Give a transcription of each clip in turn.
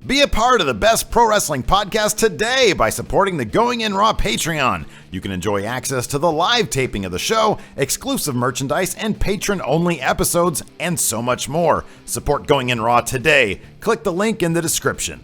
Be a part of the best pro wrestling podcast today by supporting the Going In Raw Patreon. You can enjoy access to the live taping of the show, exclusive merchandise, and patron-only episodes, and so much more. Support Going In Raw today. Click the link in the description.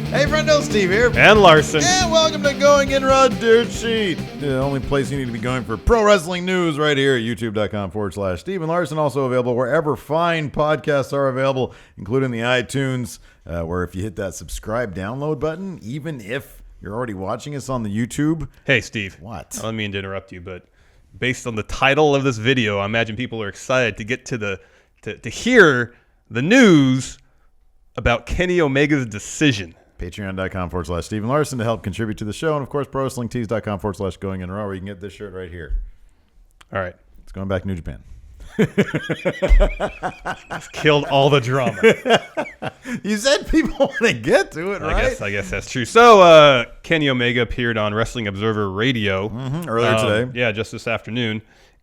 Hey, friendo, Steve here. And Larson. And welcome to Going In Raw Dirt Sheet. The only place you need to be going for pro wrestling news right here at youtube.com/Steve and Larson. Also available wherever fine podcasts are available, including the iTunes, where if you hit that subscribe download button, even if you're already watching us on the YouTube. Hey, Steve. What? I don't mean to interrupt you, but based on the title of this video, I imagine people are excited to get to to hear the news about Kenny Omega's decision. Patreon.com/Steve and Larson to help contribute to the show. And, of course, ProWrestlingTees.com/Going In Raw, where you can get this shirt right here. All right. It's going back to New Japan. It's killed all the drama. You said people want to get to it, right? I guess that's true. So, Kenny Omega appeared on Wrestling Observer Radio. Earlier today. Yeah, just this afternoon.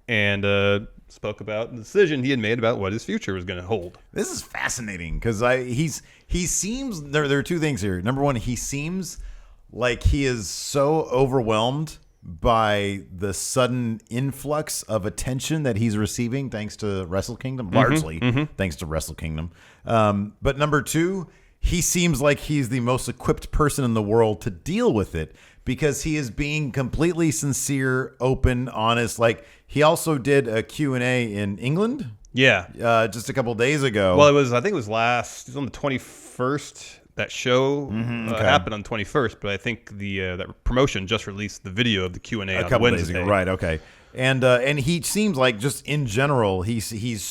And spoke about the decision he had made about what his future was going to hold. This is fascinating because he seems there are two things here. Number one, he seems like he is so overwhelmed by the sudden influx of attention that he's receiving thanks to Wrestle Kingdom, largely thanks to Wrestle Kingdom. But number two, he seems like he's the most equipped person in the world to deal with it because he is being completely sincere, open, honest. Like he also did a Q&A in England. Yeah. Just a couple days ago. Well, I think it was on the 21st. That show happened on the 21st, but I think that promotion just released the video of the Q&A on couple Wednesday. days ago. Right, okay. And he seems like just in general, he seems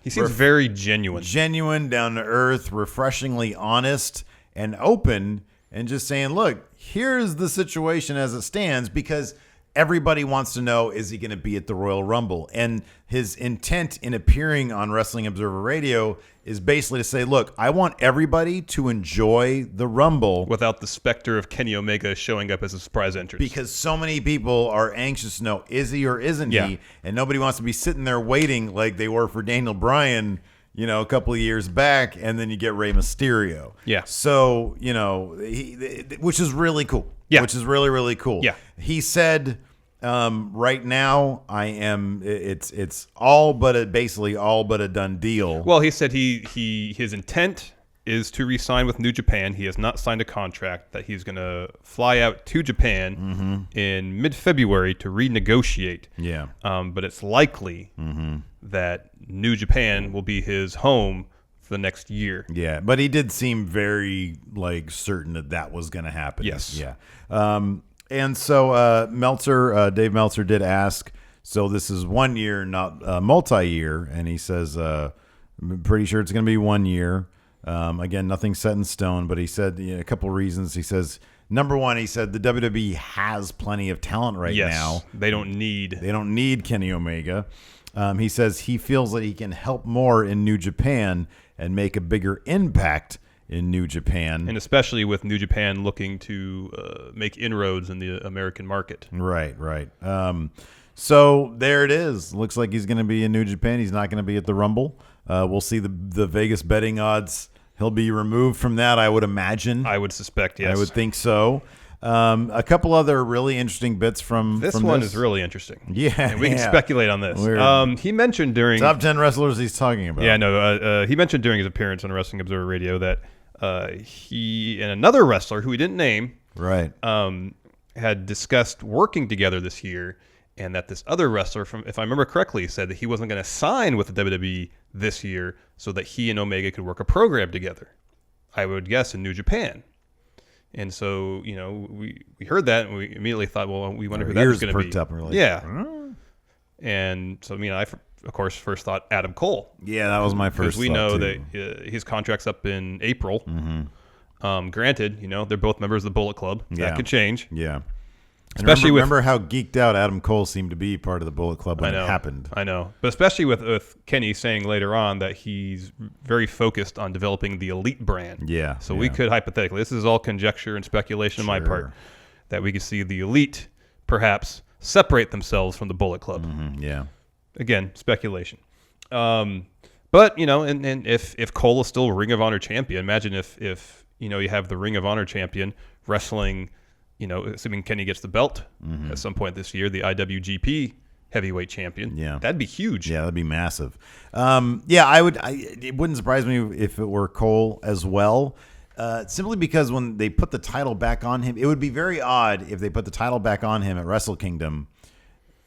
very genuine. Genuine, down to earth, refreshingly honest and open, and just saying, look, here's the situation as it stands, because everybody wants to know, is he going to be at the Royal Rumble? And his intent in appearing on Wrestling Observer Radio is basically to say, look, I want everybody to enjoy the Rumble. Without the specter of Kenny Omega showing up as a surprise entrance. Because so many people are anxious to know, is he or isn't he? And nobody wants to be sitting there waiting like they were for Daniel Bryan, a couple of years back, and then you get Rey Mysterio. Yeah. So, which is really cool. Yeah. Which is really, really cool. Yeah. He said, right now, it's all but basically all but a done deal. Well, he said his intent is to re-sign with New Japan. He has not signed a contract, that he's going to fly out to Japan in mid-February to renegotiate. Yeah. But it's likely that New Japan will be his home for the next year. Yeah, but he did seem very certain that was going to happen. Yes. Yeah. And so Dave Meltzer did ask, so this is 1 year, not multi-year, and he says, I'm pretty sure it's going to be 1 year. Again, nothing set in stone, but he said a couple of reasons. He says, number one, he said the WWE has plenty of talent right now. They don't need Kenny Omega. He says he feels that he can help more in New Japan and make a bigger impact in New Japan. And especially with New Japan looking to make inroads in the American market. Right. So there it is. Looks like he's going to be in New Japan. He's not going to be at the Rumble. We'll see the Vegas betting odds. He'll be removed from that, I would imagine. I would suspect, yes. I would think so. A couple other really interesting bits from this one is really interesting. Yeah. And we can speculate on this. He mentioned during... Top 10 wrestlers he's talking about. Yeah, no. He mentioned during his appearance on Wrestling Observer Radio that he and another wrestler who he didn't name had discussed working together this year, and that this other wrestler, if I remember correctly, said that he wasn't going to sign with the WWE this year so that he and Omega could work a program together. I would guess in New Japan. And so, we heard that and we immediately thought, well, we wonder who that was going to be. Up and And so, I, of course, first thought Adam Cole. Yeah, that was my first thought. Because we know too. that his contract's up in April. Granted, they're both members of the Bullet Club. That could change. Yeah. Especially remember how geeked out Adam Cole seemed to be part of the Bullet Club when it happened. I know. But especially with Kenny saying later on that he's very focused on developing the Elite brand. Yeah. So we could hypothetically, this is all conjecture and speculation on my part, that we could see the Elite perhaps separate themselves from the Bullet Club. Yeah. again, speculation. But and if Cole is still Ring of Honor champion, imagine if you have the Ring of Honor champion wrestling, assuming Kenny gets the belt at some point this year, the IWGP heavyweight champion. Yeah, that'd be huge. Yeah, that'd be massive. It wouldn't surprise me if it were Cole as well. Simply because when they put the title back on him, it would be very odd if they put the title back on him at Wrestle Kingdom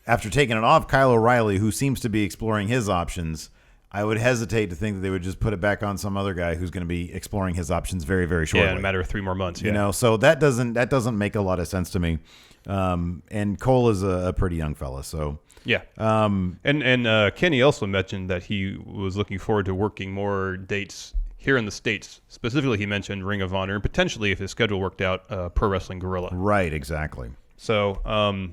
after taking it off Kyle O'Reilly, who seems to be exploring his options. I would hesitate to think that they would just put it back on some other guy who's going to be exploring his options very, very shortly. Yeah, in a matter of 3 more months. Yeah. So that doesn't make a lot of sense to me. And Cole is a pretty young fella, so yeah. And Kenny also mentioned that he was looking forward to working more dates here in the States. Specifically, he mentioned Ring of Honor and potentially, if his schedule worked out, Pro Wrestling Guerrilla. Right, exactly. So.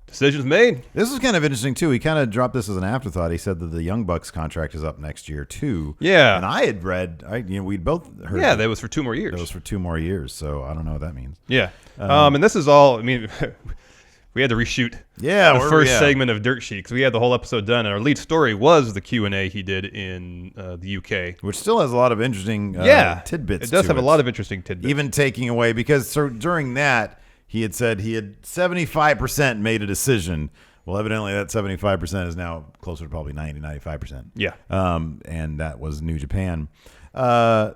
Decisions made. This is kind of interesting, too. He kind of dropped this as an afterthought. He said that the Young Bucks contract is up next year, too. Yeah. And I had read, we'd both heard. Yeah, that was for 2 more years. That was for 2 more years, so I don't know what that means. Yeah. And this is all, we had to reshoot the first segment of Dirt Sheet because we had the whole episode done, and our lead story was the Q&A he did in the UK. Which still has a lot of interesting tidbits. It does have a lot of interesting tidbits. Even taking away, because during that, he had said he had 75% made a decision. Well, evidently that 75% is now closer to probably 90, 95%. Yeah. And that was New Japan. So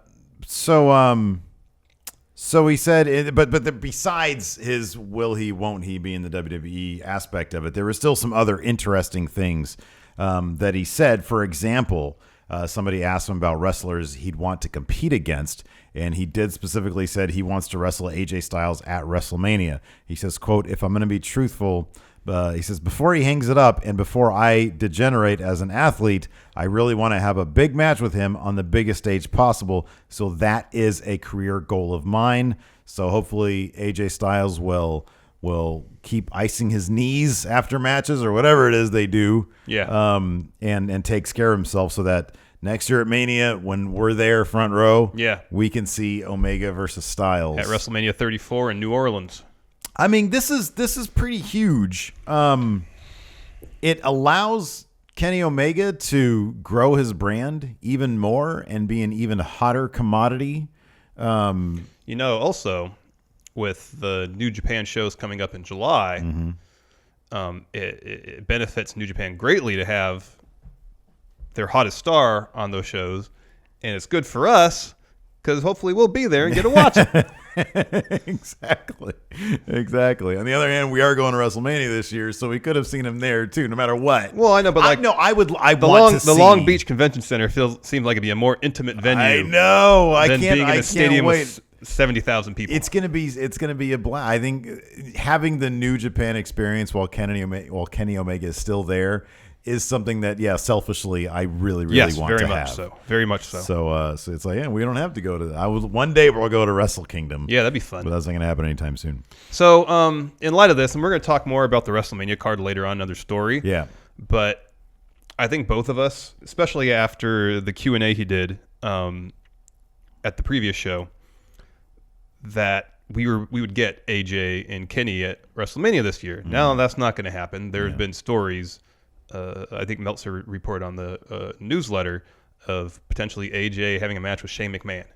he said, but besides his will he, won't he be in the WWE aspect of it, there were still some other interesting things that he said. For example, somebody asked him about wrestlers he'd want to compete against, and he did specifically said he wants to wrestle AJ Styles at WrestleMania. He says, quote, if I'm going to be truthful, he says, before he hangs it up and before I degenerate as an athlete, I really want to have a big match with him on the biggest stage possible. So that is a career goal of mine. So hopefully AJ Styles will keep icing his knees after matches or whatever it is they do. Yeah. And takes care of himself so that next year at Mania, when we're there front row, we can see Omega versus Styles at WrestleMania 34 in New Orleans. I mean, this is pretty huge. It allows Kenny Omega to grow his brand even more and be an even hotter commodity. Also, with the New Japan shows coming up in July, it benefits New Japan greatly to have their hottest star on those shows, and it's good for us because hopefully we'll be there and get to watch it. Exactly. On the other hand, we are going to WrestleMania this year, so we could have seen him there too, no matter what. Well, I know, but the Long Beach Convention Center seems like it'd be a more intimate venue. I know. Than being in a stadium with 70,000 people. It's gonna be a blast. I think having the New Japan experience while Kenny Omega is still there is something that, selfishly, I really want to have. Very much so. So it's like, we don't have to go to. One day we'll go to Wrestle Kingdom. Yeah, that'd be fun. But that's not going to happen anytime soon. So, in light of this, and we're going to talk more about the WrestleMania card later on, another story. Yeah. But I think both of us, especially after the Q&A he did at the previous show, that we would get AJ and Kenny at WrestleMania this year. Now that's not going to happen. There have been stories. I think Meltzer reported on the newsletter of potentially AJ having a match with Shane McMahon.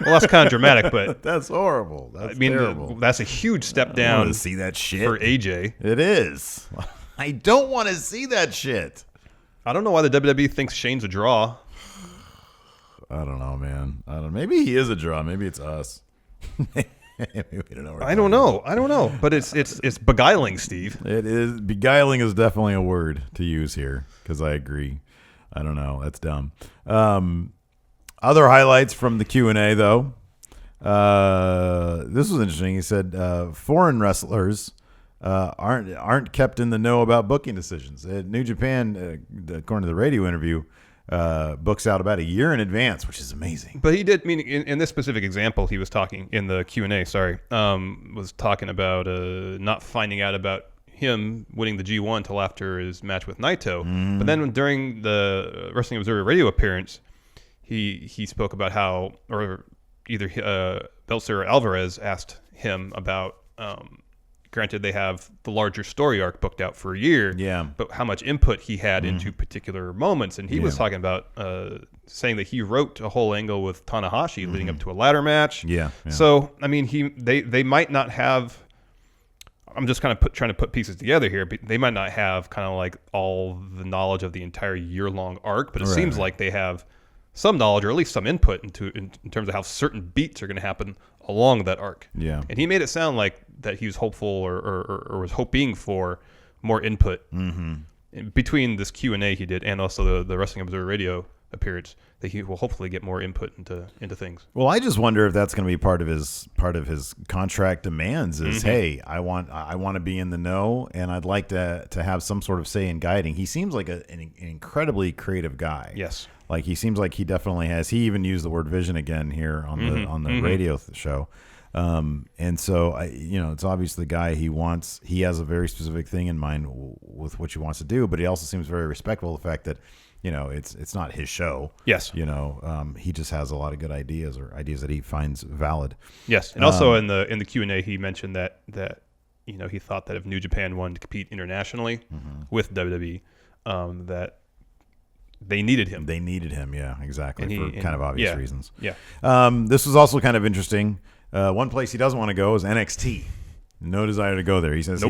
Well, that's kind of dramatic, but that's horrible. That's terrible. That's a huge step down. I don't want to see that shit for AJ. It is. I don't want to see that shit. I don't know why the WWE thinks Shane's a draw. I don't know, man. Maybe he is a draw. Maybe it's us. I don't know, but it's beguiling, Steve. It is. Beguiling is definitely a word to use here because I agree. I don't know. That's dumb. Other highlights from the Q&A though. This was interesting. He said foreign wrestlers aren't kept in the know about booking decisions. New Japan, according to the radio interview, books out about a year in advance, which is amazing. But he did mean in this specific example, he was talking in the Q&A. Was talking about not finding out about him winning the G1 until after his match with Naito. But then during the Wrestling Observer Radio appearance, he spoke about how, or either Belzer or Alvarez asked him about granted, they have the larger story arc booked out for a year. Yeah. But how much input he had into particular moments. And he was talking about saying that he wrote a whole angle with Tanahashi leading up to a ladder match. Yeah. So, I mean, they might not have... I'm just kind of trying to put pieces together here. But they might not have kind of like all the knowledge of the entire year-long arc, but it seems like they have some knowledge or at least some input in terms of how certain beats are going to happen along that arc. Yeah. And he made it sound like that he was hopeful or was hoping for more input between this Q&A he did and also the Wrestling Observer Radio appearance, that he will hopefully get more input into things. Well, I just wonder if that's going to be part of his contract demands is, hey, I want to be in the know, and I'd like to have some sort of say in guiding. He seems like an incredibly creative guy. Yes. Like he seems like he definitely has. He even used the word vision again here on the radio show. And so it's obvious the guy he has a very specific thing in mind with what he wants to do, but he also seems very respectful of the fact that, it's not his show. Yes. He just has a lot of good ideas or ideas that he finds valid. Yes. And also in the Q&A, he mentioned that he thought that if New Japan wanted to compete internationally with WWE, that they needed him. They needed him. Yeah, exactly. For kind of obvious reasons. Yeah. This was also kind of interesting. One place he doesn't want to go is NXT. No desire to go there. He says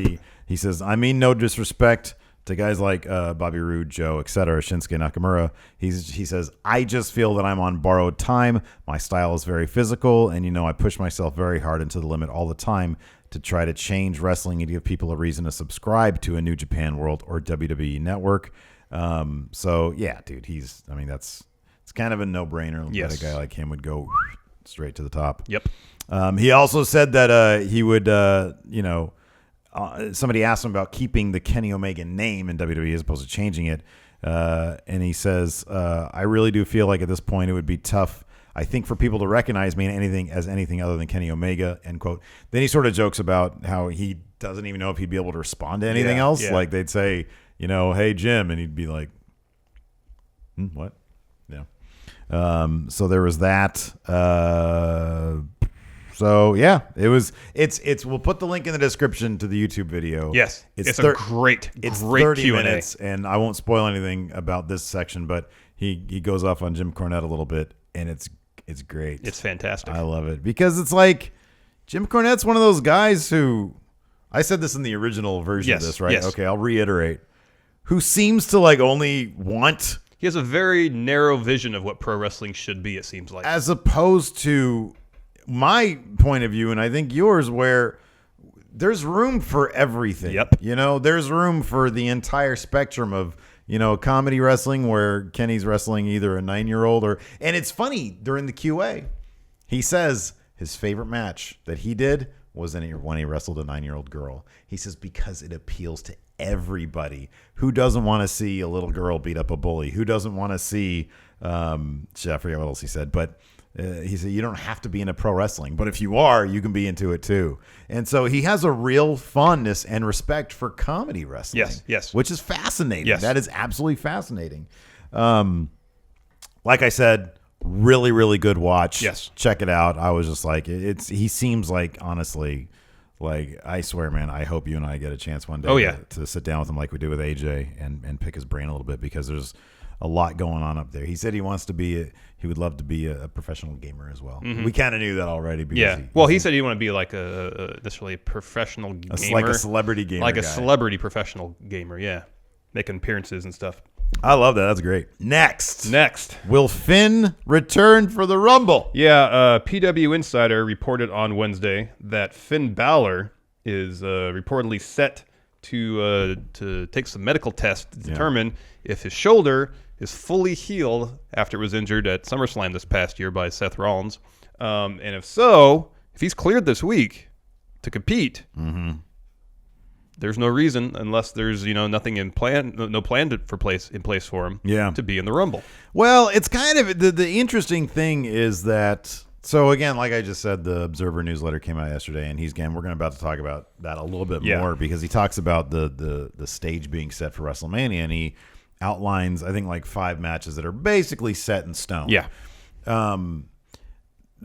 he says, I mean, no disrespect to guys like Bobby Roode, Joe, etc., Shinsuke Nakamura. He says, I just feel that I'm on borrowed time. My style is very physical, and I push myself very hard into the limit all the time to try to change wrestling and give people a reason to subscribe to a New Japan World or WWE Network. So yeah, dude, it's kind of a no-brainer that a guy like him would go straight to the top. Yep. He also said that he would, somebody asked him about keeping the Kenny Omega name in WWE as opposed to changing it. And he says, I really do feel like at this point it would be tough, I think, for people to recognize me in anything other than Kenny Omega, end quote. Then he sort of jokes about how he doesn't even know if he'd be able to respond to anything else. Yeah. Like they'd say, hey, Jim, and he'd be like, what? Yeah. So there was that. So yeah, it's we'll put the link in the description to the YouTube video. Yes. It's a great 30 Q&A. minutes, and I won't spoil anything about this section, but he goes off on Jim Cornette a little bit, and it's great. It's fantastic. I love it because it's like Jim Cornette's one of those guys who, I said this in the original version of this, right? Yes. Okay, I'll reiterate. Who seems to like only want... He has a very narrow vision of what pro wrestling should be, it seems like. As opposed to my point of view, and I think yours, where there's room for everything. Yep. There's room for the entire spectrum of, comedy wrestling where Kenny's wrestling either a 9-year-old and it's funny, during the QA, he says his favorite match that he did was when he wrestled a 9-year-old girl. He says because it appeals to everybody. Who doesn't want to see a little girl beat up a bully? Who doesn't want to see, I forget what else he said, but he said you don't have to be into pro wrestling, but if you are, you can be into it too. And so he has a real fondness and respect for comedy wrestling. Yes. Which is fascinating. Yes. That is absolutely fascinating. Like I said, really, really good watch. Yes. Check it out. I was just like, he seems like, honestly, like, I swear, man, I hope you and I get a chance one day to sit down with him like we did with AJ and pick his brain a little bit, because there's a lot going on up there. He said he would love to be a professional gamer as well. We kind of knew that already. Yeah. He said he'd want to be like necessarily a professional gamer. Like a celebrity gamer. Like a celebrity professional gamer, yeah. Making appearances and stuff. I love that. That's great. Next. Will Finn return for the Rumble? Yeah, PW Insider reported on Wednesday that Finn Balor is reportedly set to take some medical tests to determine if his shoulder is fully healed after it was injured at SummerSlam this past year by Seth Rollins. And if so, if he's cleared this week to compete, there's no reason, unless there's nothing in plan, no plan in place for him, to be in the Rumble. Well, it's kind of the interesting thing is that. So again, like I just said, the Observer newsletter came out yesterday, and we're about to talk about that a little bit more, because he talks about the stage being set for WrestleMania, and he outlines, I think, like 5 matches that are basically set in stone. Yeah.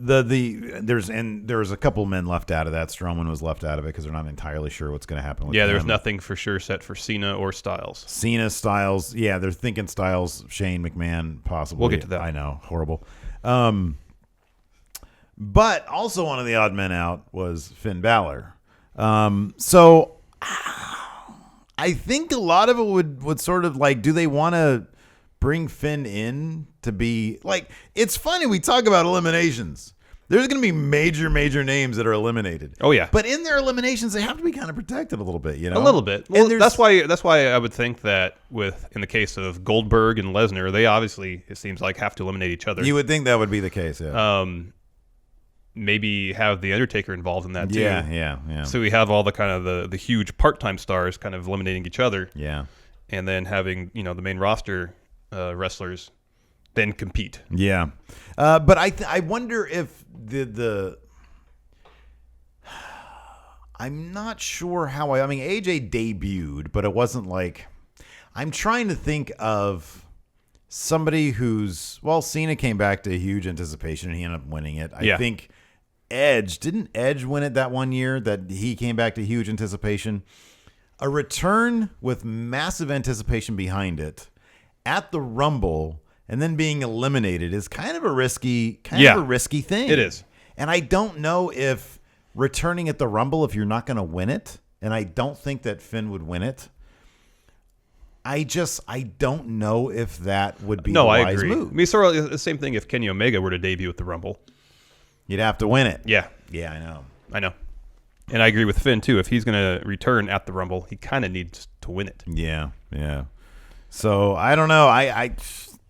there's a couple men left out of that. Strowman was left out of it because they're not entirely sure what's going to happen with him. There's nothing for sure set for Cena or Styles. Styles, they're thinking Styles, Shane McMahon, possibly. We'll get to that. I know, horrible. But also one of the odd men out was Finn Balor. So I think a lot of it would sort of like, do they want to bring Finn in to be like, it's funny we talk about eliminations. There's going to be major names that are eliminated. Oh yeah. But in their eliminations, they have to be kind of protected a little bit, you know? A little bit. Well, that's why I would think that in the case of Goldberg and Lesnar, they obviously, it seems like, have to eliminate each other. You would think that would be the case, yeah. Maybe have the Undertaker involved in that too. Yeah. So we have all the kind of the huge part-time stars kind of eliminating each other. Yeah. And then having, the main roster wrestlers then compete. Yeah. But I wonder if I'm not sure how I mean, AJ debuted, but it wasn't like, I'm trying to think of somebody Cena came back to huge anticipation and he ended up winning it. I think didn't Edge win it that one year that he came back to huge anticipation? A return with massive anticipation behind it at the Rumble and then being eliminated is kind of a risky thing. It is. And I don't know if returning at the Rumble, if you're not going to win it, and I don't think that Finn would win it, I don't know if that would be a wise move. I mean, sort of the same thing if Kenny Omega were to debut at the Rumble. You'd have to win it. Yeah. Yeah, I know. And I agree with Finn, too. If he's going to return at the Rumble, he kind of needs to win it. Yeah. So, I don't know.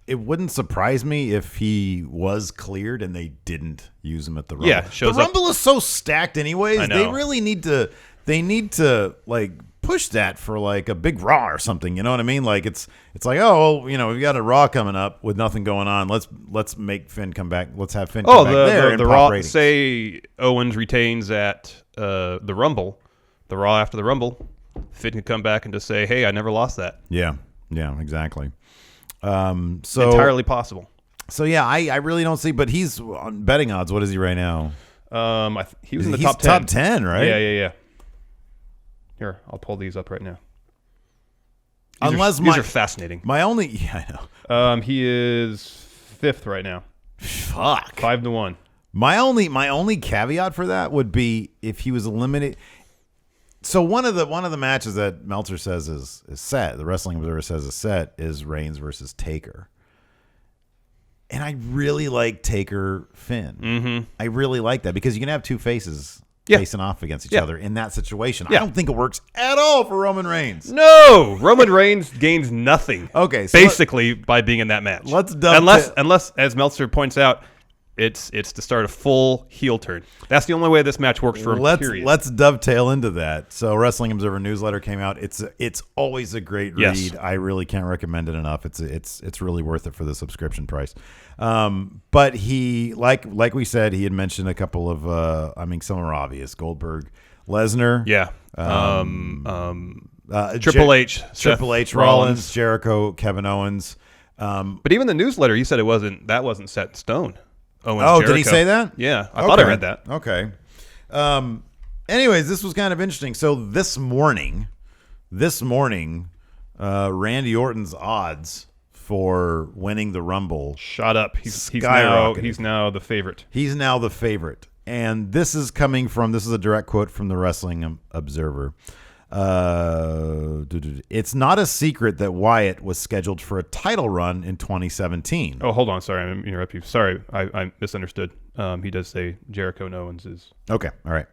It wouldn't surprise me if he was cleared and they didn't use him at the Rumble. Yeah, the Rumble is so stacked anyways. I know. They really need to like push that for like a big Raw or something. You know what I mean? Like it's like, oh, well, we've got a Raw coming up with nothing going on. Let's make Finn come back. Let's have Finn come back there. The Raw ratings. Say Owens retains at the Rumble, the Raw after the Rumble, Finn can come back and just say, hey, I never lost that. Yeah, exactly. So entirely possible. So yeah, I really don't see, but he's on betting odds. What is he right now? He was in the top 10. Top 10, right? Yeah. Here, I'll pull these up right now. These are fascinating. I know. He is 5th right now. Fuck. 5-1. My only caveat for that would be if he was eliminated. So one of the matches that Meltzer says is set, the Wrestling Observer says is set, is Reigns versus Taker. And I really like Taker Finn. Mm-hmm. I really like that because you can have two faces facing off against each other in that situation. I don't think it works at all for Roman Reigns. No, Roman Reigns gains nothing. Okay, so basically by being in that match. Unless, as Meltzer points out, it's to start a full heel turn. That's the only way this match works for him. Period. Let's dovetail into that. So, Wrestling Observer newsletter came out. It's always a great read. Yes. I really can't recommend it enough. It's really worth it for the subscription price. But he like we said, he had mentioned a couple of some are obvious. Goldberg, Lesnar, Triple H, Rollins, Jericho, Kevin Owens. But even the newsletter, you said that wasn't set in stone. Jericho. Did he say that? Yeah, I thought I read that. Okay. Anyways, this was kind of interesting. So this morning, Randy Orton's odds for winning the Rumble shot up. He's now the favorite. He's now the favorite. And this is a direct quote from the Wrestling Observer. It's not a secret that Wyatt was scheduled for a title run in 2017. Oh, hold on. Sorry, I'm interrupting you. Sorry, I misunderstood. He does say Jericho and Owens is... Okay, all right.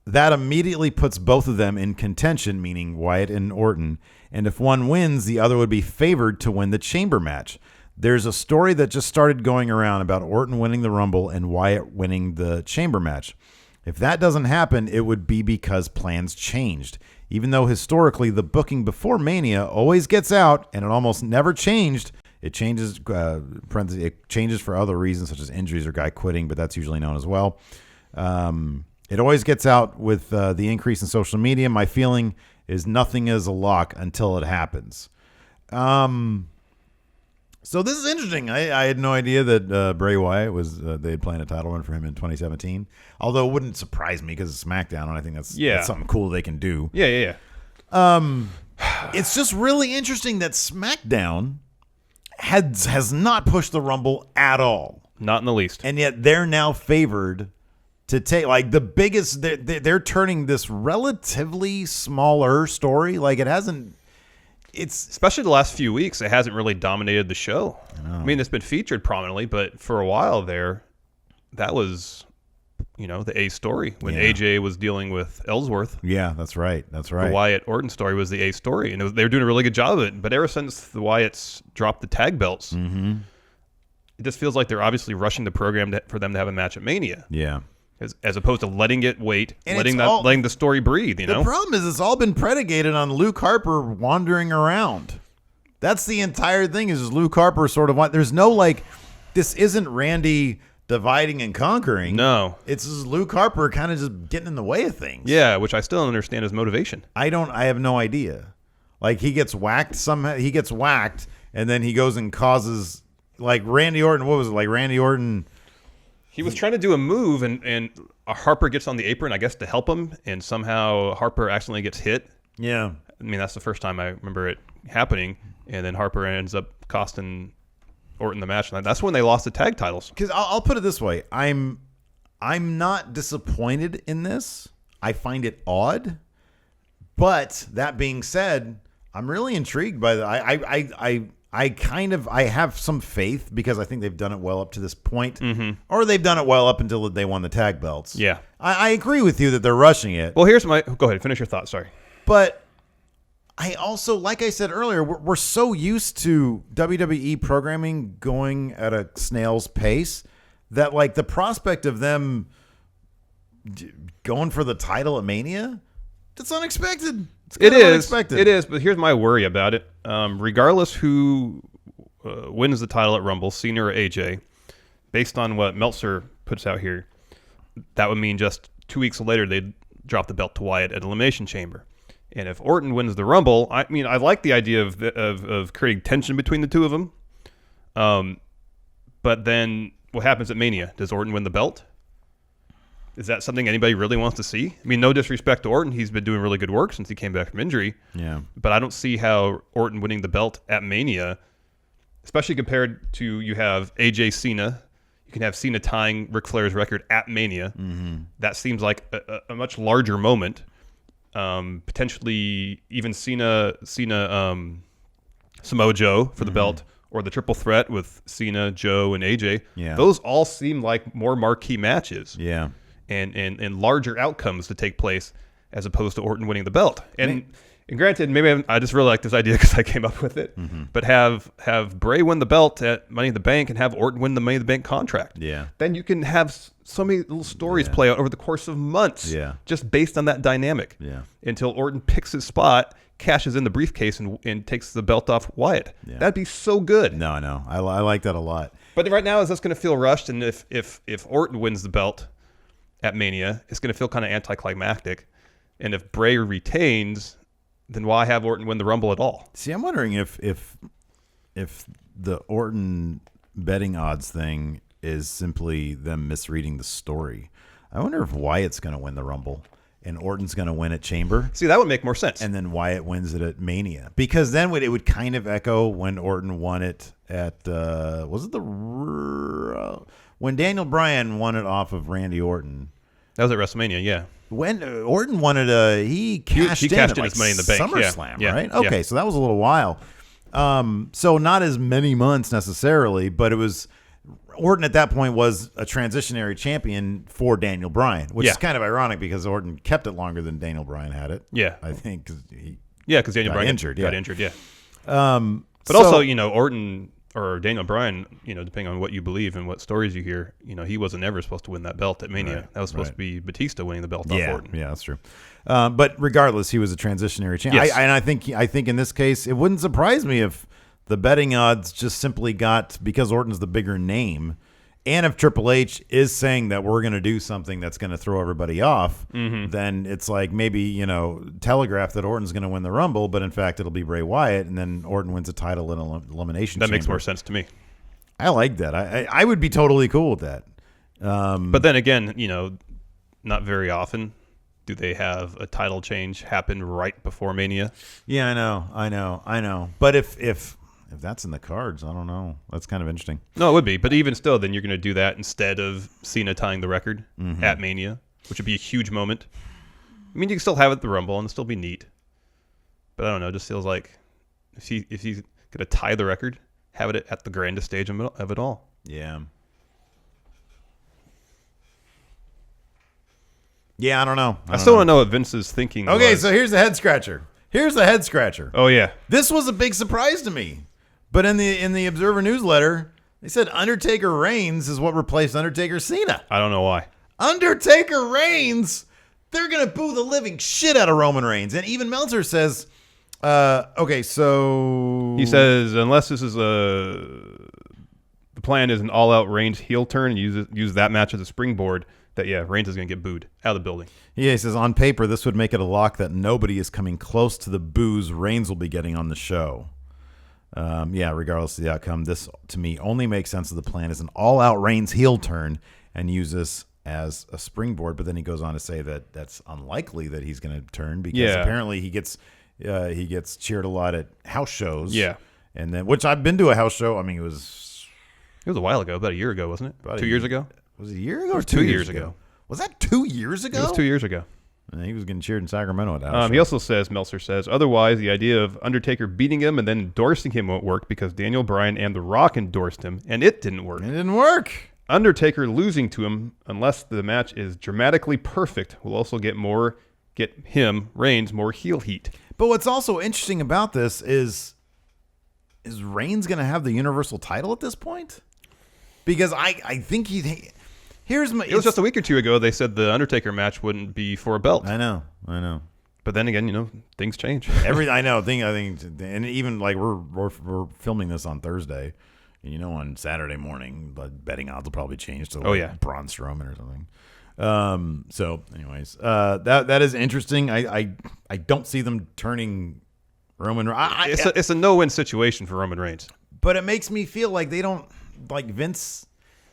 That immediately puts both of them in contention, meaning Wyatt and Orton. And if one wins, the other would be favored to win the chamber match. There's a story that just started going around about Orton winning the Rumble and Wyatt winning the chamber match. If that doesn't happen, it would be because plans changed. Even though historically the booking before Mania always gets out and it almost never changed, it changes for other reasons such as injuries or guy quitting, but that's usually known as well. It always gets out with the increase in social media. My feeling is nothing is a lock until it happens. So this is interesting. I had no idea that Bray Wyatt was they had planned a title run for him in 2017. Although it wouldn't surprise me because it's SmackDown, and I think that's something cool they can do. Yeah. It's just really interesting that SmackDown has not pushed the Rumble at all. Not in the least. And yet they're now favored to take like the biggest. They're turning this relatively smaller story. Like it hasn't. It's especially the last few weeks. It hasn't really dominated the show. I mean, it's been featured prominently, but for a while there, that was, the A story when AJ was dealing with Ellsworth. Yeah, that's right. That's right. The Wyatt Orton story was the A story, and they were doing a really good job of it. But ever since the Wyatts dropped the tag belts, it just feels like they're obviously rushing the program for them to have a match at Mania. Yeah. As opposed to letting it wait, letting the story breathe. The problem is it's all been predicated on Luke Harper wandering around. That's the entire thing. Is Luke Harper sort of there's no this isn't Randy dividing and conquering. No, it's just Luke Harper kind of just getting in the way of things. Yeah, which I still don't understand his motivation. I have no idea. Like he gets whacked somehow. He gets whacked, and then he goes and causes like Randy Orton. What was it like? Randy Orton. He was trying to do a move, and Harper gets on the apron, I guess, to help him, and somehow Harper accidentally gets hit. Yeah. I mean, that's the first time I remember it happening, and then Harper ends up costing Orton the match. And that's when they lost the tag titles. Because I'll put it this way. I'm not disappointed in this. I find it odd. But that being said, I'm really intrigued by the I have some faith because I think they've done it well up to this point, or they've done it well up until they won the tag belts. Yeah, I agree with you that they're rushing it. Well, go ahead, finish your thought. Sorry, but I also, like I said earlier, we're so used to WWE programming going at a snail's pace that like the prospect of them going for the title at Mania, that's unexpected. It is, but here's my worry about it. Regardless who wins the title at Rumble, Cena or AJ, based on what Meltzer puts out here, that would mean just 2 weeks later they'd drop the belt to Wyatt at Elimination Chamber. And if Orton wins the Rumble, I mean, I like the idea of creating tension between the two of them. But then what happens at Mania? Does Orton win the belt? Is that something anybody really wants to see? I mean, no disrespect to Orton. He's been doing really good work since he came back from injury. Yeah. But I don't see how Orton winning the belt at Mania, especially compared to you have AJ Cena. You can have Cena tying Ric Flair's record at Mania. That seems like a much larger moment. Potentially even Cena Samoa Joe for the belt, or the triple threat with Cena, Joe, and AJ. Yeah. Those all seem like more marquee matches. Yeah. And larger outcomes to take place as opposed to Orton winning the belt. And granted, maybe I just really like this idea because I came up with it. But have Bray win the belt at Money in the Bank and have Orton win the Money in the Bank contract. Yeah. Then you can have so many little stories play out over the course of months. Yeah. Just based on that dynamic. Yeah. Until Orton picks his spot, cashes in the briefcase, and takes the belt off Wyatt. Yeah. That'd be so good. No, I like that a lot. But right now, is this going to feel rushed? And if Orton wins the belt at Mania, it's going to feel kind of anticlimactic. And if Bray retains, then why have Orton win the Rumble at all? See, I'm wondering if the Orton betting odds thing is simply them misreading the story. I wonder if Wyatt's going to win the Rumble and Orton's going to win at Chamber. See, that would make more sense. And then Wyatt wins it at Mania. Because then it would kind of echo when Orton won it at, when Daniel Bryan won it off of Randy Orton. That was at WrestleMania, yeah. When Orton won it, he cashed in at his Money in the Bank. SummerSlam, right? Okay, so that was a little while. So not as many months necessarily, but it was Orton at that point was a transitionary champion for Daniel Bryan, which is kind of ironic because Orton kept it longer than Daniel Bryan had it. Yeah, I think because Daniel Bryan got injured. Yeah, but so, also Orton or Daniel Bryan, depending on what you believe and what stories you hear, he wasn't ever supposed to win that belt at Mania. Right, that was supposed to be Batista winning the belt off Orton. Yeah, that's true. But regardless, he was a transitionary champion. Yes. I think in this case, it wouldn't surprise me if the betting odds just simply got, because Orton's the bigger name, And if Triple H is saying that we're going to do something that's going to throw everybody off, then it's like maybe, telegraph that Orton's going to win the Rumble, but in fact it'll be Bray Wyatt, and then Orton wins a title in elimination That chamber. makes more sense to me. I like that. I would be totally cool with that. But then again, not very often do they have a title change happen right before Mania. Yeah, I know. But if that's in the cards, I don't know. That's kind of interesting. No, it would be. But even still, then you're going to do that instead of Cena tying the record at Mania, which would be a huge moment. I mean, you can still have it at the Rumble and it'll still be neat. But I don't know. It just feels like if he's going to tie the record, have it at the grandest stage of it all. Yeah. Yeah, I don't know. I still don't know what Vince's thinking Okay, was. so here's the head scratcher. Oh, yeah. This was a big surprise to me. But in the Observer newsletter, they said Undertaker Reigns is what replaced Undertaker Cena. I don't know why. Undertaker Reigns? They're going to boo the living shit out of Roman Reigns. And even Meltzer says, okay, so... He says, unless this is the plan is an all-out Reigns heel turn and use that match as a springboard, that, Reigns is going to get booed out of the building. Yeah, he says, on paper, this would make it a lock that nobody is coming close to the boos Reigns will be getting on the show. Regardless of the outcome, this, to me, only makes sense if the plan is an all-out Reigns heel turn and use this as a springboard. But then he goes on to say that that's unlikely that he's going to turn because apparently he gets cheered a lot at house shows. Yeah. And then, which I've been to a house show. I mean, it was a while ago, about a year ago, wasn't it? About 2 years ago? Was it a year ago or 2 years ago? Was that 2 years ago? It was 2 years ago. And he was getting cheered in Sacramento at that house show. He also says, Meltzer says, otherwise, the idea of Undertaker beating him and then endorsing him won't work because Daniel Bryan and The Rock endorsed him, and it didn't work. It didn't work. Undertaker losing to him, unless the match is dramatically perfect, will also get him, Reigns, more heel heat. But what's also interesting about this is Reigns going to have the Universal title at this point? Because I think it was just a week or two ago they said the Undertaker match wouldn't be for a belt. I know. But then again, things change. I think, and even like we're filming this on Thursday, and on Saturday morning, the betting odds will probably change to Braun Strowman or something. So, anyways, that is interesting. I don't see them turning Roman. It's a no-win situation for Roman Reigns. But it makes me feel like they don't like Vince.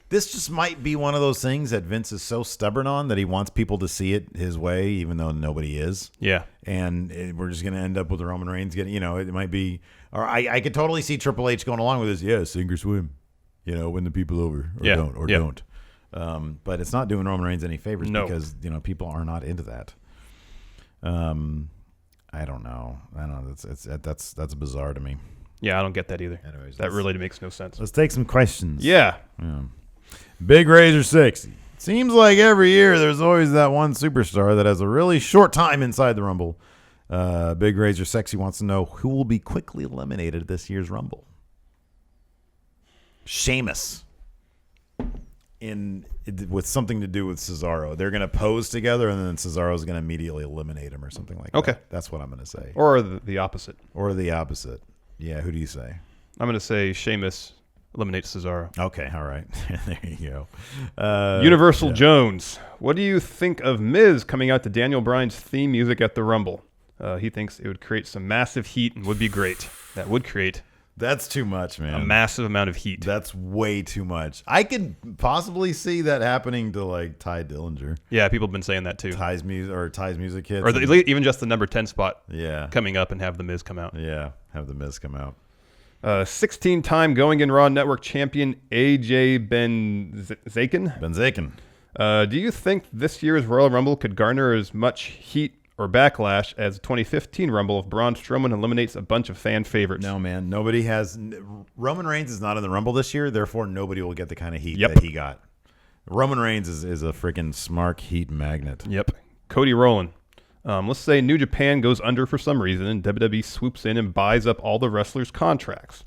This just might be one of those things that Vince is so stubborn on that he wants people to see it his way, even though nobody is. Yeah. And we're just going to end up with Roman Reigns getting, it might be, or I could totally see Triple H going along with this. Yeah, sink or swim, win the people over or don't. But it's not doing Roman Reigns any favors because, people are not into that. I don't know. That's bizarre to me. Yeah, I don't get that either. Anyways, that really makes no sense. Let's take some questions. Yeah. Big Razor 60. Seems like every year there's always that one superstar that has a really short time inside the Rumble. Big Razor Sexy wants to know who will be quickly eliminated at this year's Rumble. Sheamus. With something to do with Cesaro. They're going to pose together, and then Cesaro's going to immediately eliminate him or something like that. Okay. That's what I'm going to say. Or the opposite. Yeah, who do you say? I'm going to say Sheamus eliminates Cesaro. Okay, all right. There you go. Universal Jones. What do you think of Miz coming out to Daniel Bryan's theme music at the Rumble? He thinks it would create some massive heat and would be great. That would create... That's too much, man. A massive amount of heat. That's way too much. I could possibly see that happening to like Ty Dillinger. Yeah, people have been saying that too. Ty's music hits. Or even just the number 10 spot coming up and have The Miz come out. Yeah, have The Miz come out. 16-time Going in Raw Network champion AJ Benzaken. Do you think this year's Royal Rumble could garner as much heat or backlash as the 2015 Rumble if Braun Strowman eliminates a bunch of fan favorites? No, man. Nobody has... Roman Reigns is not in the Rumble this year, therefore nobody will get the kind of heat that he got. Roman Reigns is a freaking smart heat magnet. Yep. Cody Rowland. Let's say New Japan goes under for some reason and WWE swoops in and buys up all the wrestlers' contracts.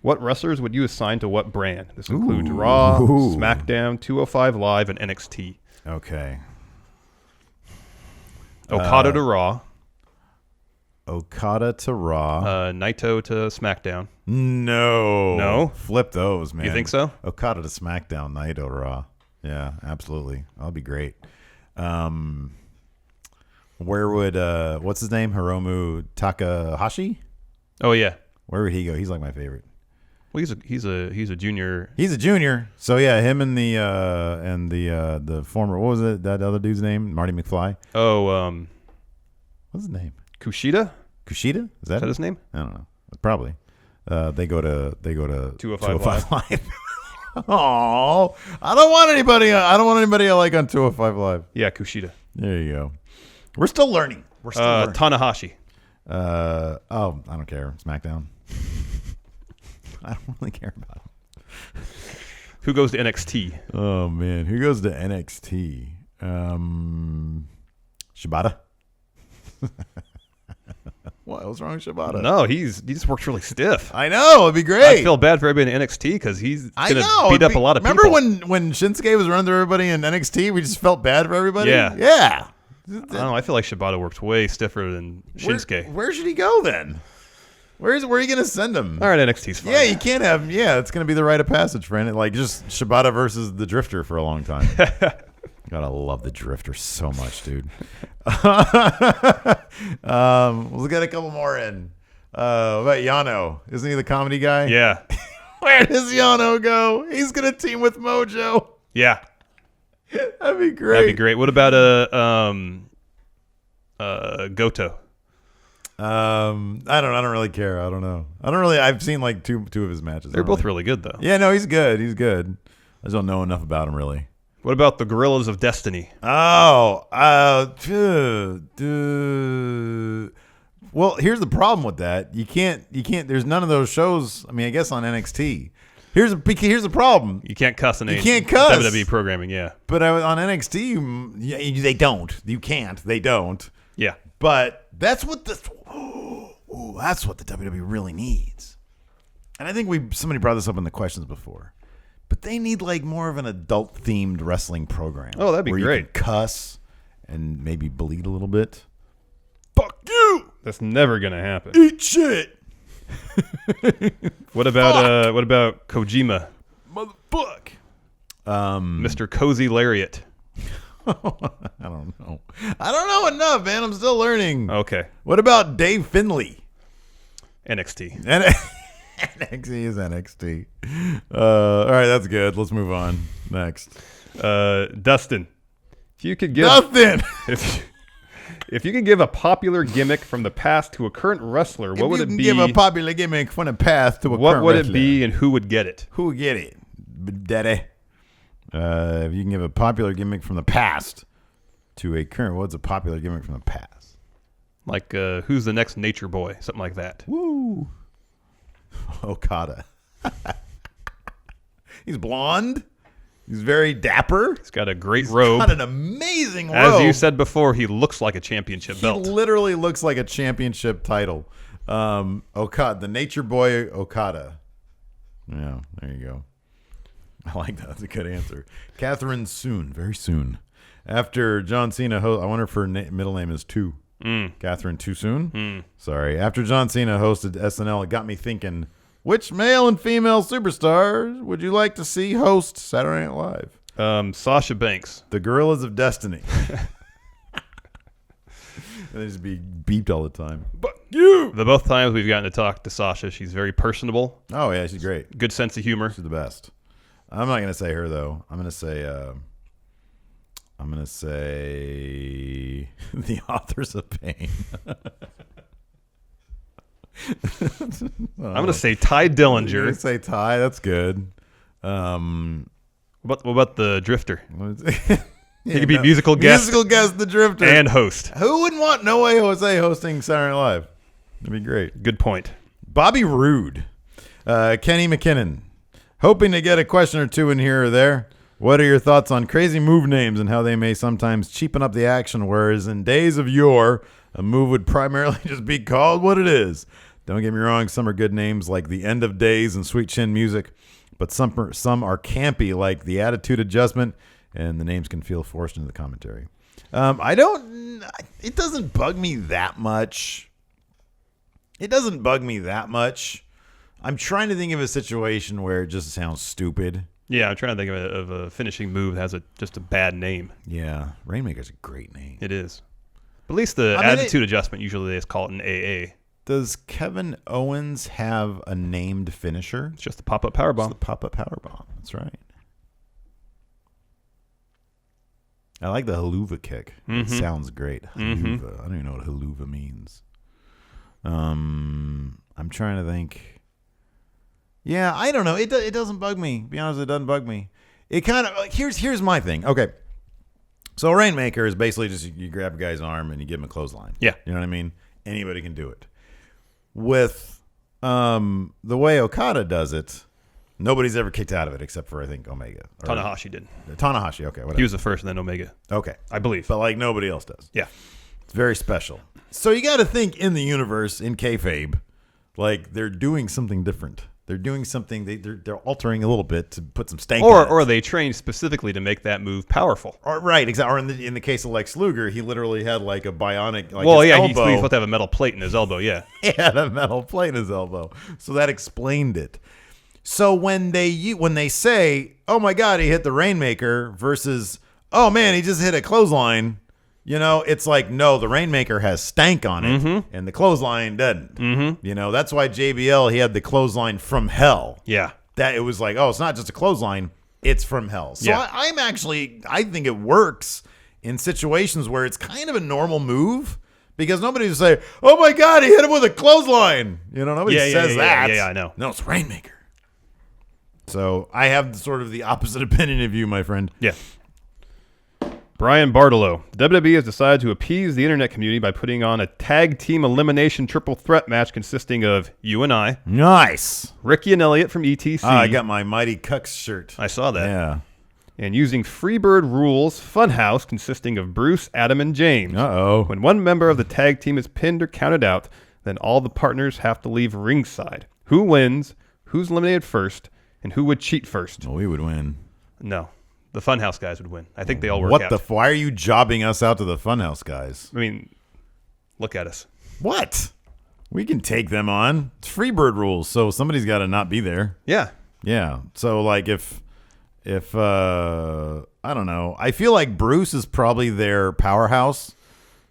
What wrestlers would you assign to what brand? This includes Raw, SmackDown, 205 Live, and NXT. Okay. Okada to Raw. Okada to Raw. Naito to SmackDown. No. Flip those, man. You think so? Okada to SmackDown, Naito to Raw. Yeah, absolutely. That'll be great. Where would what's his name? Hiromu Takahashi? Oh yeah. Where would he go? He's like my favorite. Well, he's a junior. He's a junior. So yeah, him and the former, what was it? That other dude's name? Marty McFly. Oh, what's his name? Kushida? Is that his name? I don't know. Probably. They go to 205 Live. Oh, I don't want anybody I like on 205 Live. Yeah, Kushida. There you go. We're still learning. Tanahashi. I don't care. SmackDown. I don't really care about him. Who goes to NXT? Oh man, who goes to NXT? Shibata. What's wrong with Shibata? No, he just works really stiff. I know, it'd be great. I feel bad for everybody in NXT because he's gonna beat up a lot of people. Remember when Shinsuke was running through everybody in NXT? We just felt bad for everybody. Yeah. I don't know. I feel like Shibata works way stiffer than Shinsuke. Where should he go then? Where are you going to send him? All right, NXT's fine. Yeah, you can't have. Yeah, it's going to be the rite of passage for it. Like just Shibata versus the Drifter for a long time. Gotta love the Drifter so much, dude. We'll get a couple more in. What about Yano? Isn't he the comedy guy? Yeah. Where does Yano go? He's gonna team with Mojo. Yeah. That'd be great. What about Goto? I don't really care. I don't know. I've seen like two of his matches. They're both really good though. Yeah, no, he's good. I just don't know enough about him really. What about the Gorillas of Destiny? Oh, well, here's the problem with that. You can't. There's none of those shows. I mean, I guess on NXT. Here's the problem. You can't cuss in WWE programming. Yeah, but on NXT, they don't. You can't. They don't. Yeah, but that's what the WWE really needs. And I think somebody brought this up in the questions before. But they need like more of an adult-themed wrestling program. Oh, that'd be where great. You can cuss and maybe bleed a little bit. Fuck you! That's never gonna happen. Eat shit. What about Kojima? Motherfuck. Mr. Cozy Lariat. I don't know. I don't know enough, man. I'm still learning. Okay. What about Dave Finlay? NXT. NXT is NXT. All right, that's good. Let's move on. Next. Dustin. If you could give if you could give a popular gimmick from the past to a current wrestler, what would it be? Give a popular gimmick from the past to a current wrestler. What would it be and who would get it? Who would get it? Daddy. If you can give a popular gimmick from the past to a current, what's a popular gimmick from the past? Like who's the next Nature Boy? Something like that. Woo. Okada. He's blonde. He's very dapper. He's got a great robe. He's got an amazing robe. As you said before, he looks like a championship belt. He literally looks like a championship title. Okada, the Nature Boy Okada. Yeah, there you go. I like that. That's a good answer. Catherine soon, very soon. After John Cena, I wonder if her middle name is Tu. Catherine Too Soon? Sorry. After John Cena hosted SNL, it got me thinking, which male and female superstars would you like to see host Saturday Night Live? Sasha Banks. The Gorillas of Destiny. And they just be beeped all the time. But you! The both times we've gotten to talk to Sasha, she's very personable. Oh, yeah, she's great. Good sense of humor. She's the best. I'm not going to say her, though. I'm going to say the Authors of Pain. I'm going to say Ty Dillinger. You're going to say Ty. That's good. What about the Drifter? He could be musical guest. Musical guest, the Drifter. And host. Who wouldn't want No Way Jose hosting Saturday Night Live? That'd be great. Good point. Bobby Roode. Kenny McKinnon. Hoping to get a question or two in here or there. What are your thoughts on crazy move names and how they may sometimes cheapen up the action, whereas in days of yore, a move would primarily just be called what it is? Don't get me wrong, some are good names like The End of Days and Sweet Chin Music, but some are campy like The Attitude Adjustment, and the names can feel forced into the commentary. It doesn't bug me that much. It doesn't bug me that much. I'm trying to think of a situation where it just sounds stupid. Yeah, I'm trying to think of a finishing move that has just a bad name. Yeah, Rainmaker's a great name. It is. But at least the attitude adjustment, usually they just call it an AA. Does Kevin Owens have a named finisher? It's just the pop-up powerbomb. It's the pop-up powerbomb. That's right. I like the haluva kick. It sounds great. Haluva. I don't even know what haluva means. I'm trying to think. Yeah, I don't know. It doesn't bug me. To be honest, it doesn't bug me. It kind of here's my thing. Okay, so a Rainmaker is basically just you grab a guy's arm and you give him a clothesline. Yeah, you know what I mean. Anybody can do it. With the way Okada does it, nobody's ever kicked out of it except for I think Omega. Tanahashi did. Tanahashi, okay, whatever. He was the first, and then Omega. Okay, I believe, but like nobody else does. Yeah, it's very special. So you got to think in the universe, in kayfabe, like they're doing something different. They're doing something. They're altering a little bit to put some stank. Or they trained specifically to make that move powerful. Right, exactly. Or in the case of Lex Luger, he literally had like a bionic. Like he's supposed to have a metal plate in his elbow. Yeah, he had a metal plate in his elbow, so that explained it. So when they say, "Oh my God, he hit the Rainmaker," versus, "Oh man, he just hit a clothesline," it's like, no, the Rainmaker has stank on it, and the clothesline doesn't. That's why JBL, he had the clothesline from hell. Yeah. That it was like, oh, it's not just a clothesline, it's from hell. So yeah. I think it works in situations where it's kind of a normal move because nobody would say, oh my God, he hit him with a clothesline. Nobody says that. Yeah, I know. No, it's Rainmaker. So I have sort of the opposite opinion of you, my friend. Yeah. Brian Bartolo. The WWE has decided to appease the internet community by putting on a tag team elimination triple threat match consisting of you and I. Nice. Ricky and Elliott from ETC. I got my Mighty Cucks shirt. I saw that. Yeah. And using Freebird Rules Funhouse consisting of Bruce, Adam, and James. Uh-oh. When one member of the tag team is pinned or counted out, then all the partners have to leave ringside. Who wins, who's eliminated first, and who would cheat first? Well, we would win. No. The Funhouse guys would win. I think they all work out. Why are you jobbing us out to the Funhouse guys? I mean, look at us. What? We can take them on. It's Freebird rules, so somebody's got to not be there. Yeah. Yeah. So, like, if I don't know. I feel like Bruce is probably their powerhouse.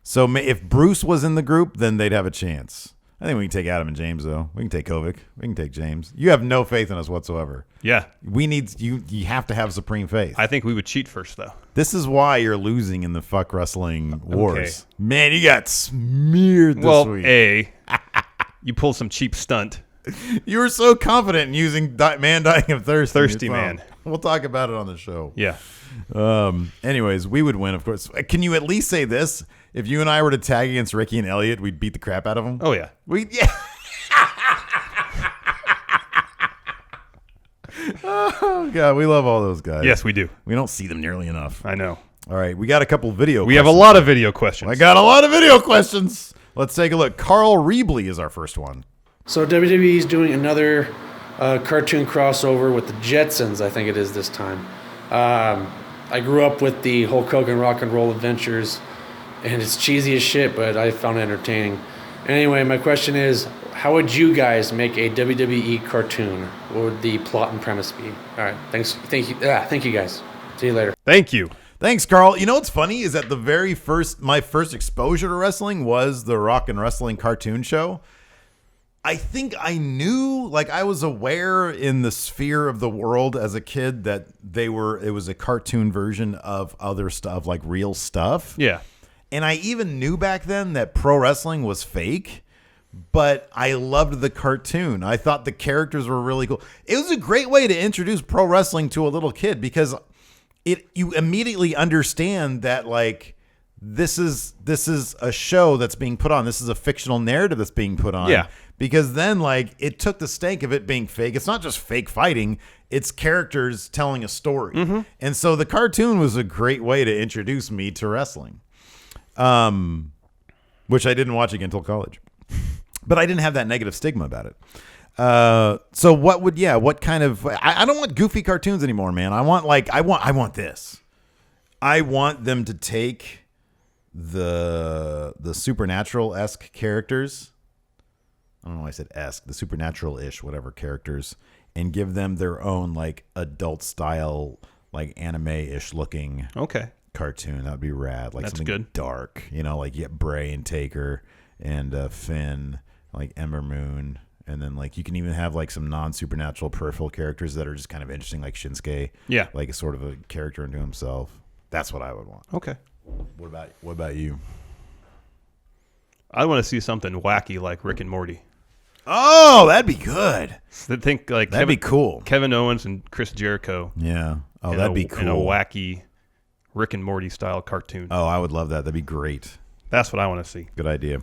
So if Bruce was in the group, then they'd have a chance. I think we can take Adam and James, though. We can take Kovic. We can take James. You have no faith in us whatsoever. Yeah. We need you. You have to have supreme faith. I think we would cheat first, though. This is why you're losing in the fuck wrestling wars. Okay. Man, you got smeared this week. You pulled some cheap stunt. You were so confident in using Man Dying of Thirst. Thirsty Man. We'll talk about it on the show. Yeah. Anyways, we would win, of course. Can you at least say this? If you and I were to tag against Ricky and Elliott, we'd beat the crap out of them. Oh, yeah. Yeah. Oh, God. We love all those guys. Yes, we do. We don't see them nearly enough. I know. All right. We got a couple video questions. We have a lot of video questions. I got a lot of video questions. Let's take a look. Carl Rebley is our first one. So WWE is doing another cartoon crossover with the Jetsons, I think it is this time. I grew up with the Hulk Hogan Rock and Roll Adventures, and it's cheesy as shit, but I found it entertaining. Anyway, my question is, how would you guys make a WWE cartoon? What would the plot and premise be? All right, thank you guys. See you later. Thank you. Thanks, Carl. You know what's funny is that my first exposure to wrestling was the Rock and Wrestling cartoon show. I think I knew, like I was aware in the sphere of the world as a kid that it was a cartoon version of other stuff, like real stuff. Yeah. And I even knew back then that pro wrestling was fake, but I loved the cartoon. I thought the characters were really cool. It was a great way to introduce pro wrestling to a little kid because you immediately understand that like this is a show that's being put on. This is a fictional narrative that's being put on. Yeah. Because then like it took the stank of it being fake. It's not just fake fighting. It's characters telling a story. Mm-hmm. And so the cartoon was a great way to introduce me to wrestling. Which I didn't watch again until college, but I didn't have that negative stigma about it. So what kind of, I don't want goofy cartoons anymore, man. I want this. I want them to take the Supernatural-esque characters. I don't know why I said esque, the supernatural-ish, whatever characters, and give them their own like adult style, like anime-ish looking cartoon. That'd be rad. Like That's something good. dark, you know, like you get Bray and Taker and Finn, like Ember Moon, and then like you can even have like some non-supernatural peripheral characters that are just kind of interesting, like Shinsuke. Yeah, like a sort of a character unto himself. That's what I would want. Okay. What about you? I want to see something wacky like Rick and Morty. Oh, that'd be good. So think like that'd be cool. Kevin Owens and Chris Jericho. Yeah. Oh, that'd be cool. In a wacky Rick and Morty style cartoon. Oh, I would love that. That'd be great. That's what I want to see. Good idea.